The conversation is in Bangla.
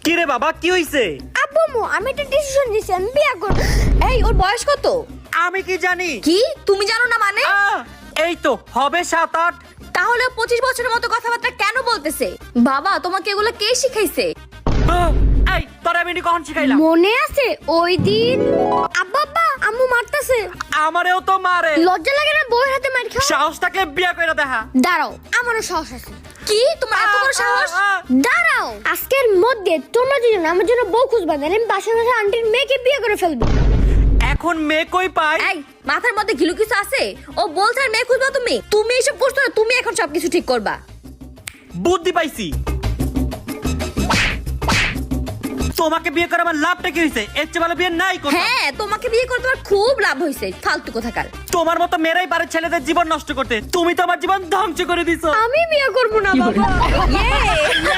কি রে বাবা, কি হইছে? আব্বু আমি একটা ডিসিশন নিছি, আমি বিয়ে করব। এই ওর বয়স কত? আমি কি জানি? কি তুমি জানো না মানে? এই তো হবে 7-8। তাহলে 25 বছরের মতো কথাবার্তা কেন বলতেছে? বাবা তোমাকে এগুলো কে শিখাইছে? এই তোরা আমি কখন শিখাইলাম? মনে আছে ওই দিন? আব্বা আম্মু মারতাছে। আমারেও তো মারে। লজ্জা লাগে না বউয়ের হাতে মার খাও? সাহস থাকলে বিয়ে কইরা দেখা। দাঁড়াও, আমারও সাহস আছে। কি তোমার এত বড় সাহস? দাঁড়াও, আজকের মধ্যে তোমরা দুজন আমার জন্য বউ খুঁজবা, না আমি বাসায় বাসায় আন্টির মেয়েকে বিয়ে করে ফেলবো। এখন মেয়ে কই পাই? এই মাথার মধ্যে ঘিলু কিছু আছে? ও বলছে আর মেয়ে খুঁজবা তুমি? তুমি এসব করছো না, তুমি এখন সবকিছু ঠিক করবা। বুদ্ধি পাইছি। তোমাকে বিয়ে করে আমার লাভটা কি হইছে? এর চেয়ে ভালো বিয়ে নাই করতাম। হ্যাঁ তোমাকে বিয়ে করে তোমার খুব লাভ হয়েছে, ফালতু কোথাকার। তোমার মতো মেয়েরাই পারে ছেলেদের জীবন নষ্ট করতে। তুমি তো আমার জীবন ধ্বংস করে দিছো। আমি বিয়ে করবো না বাবা। ইয়ে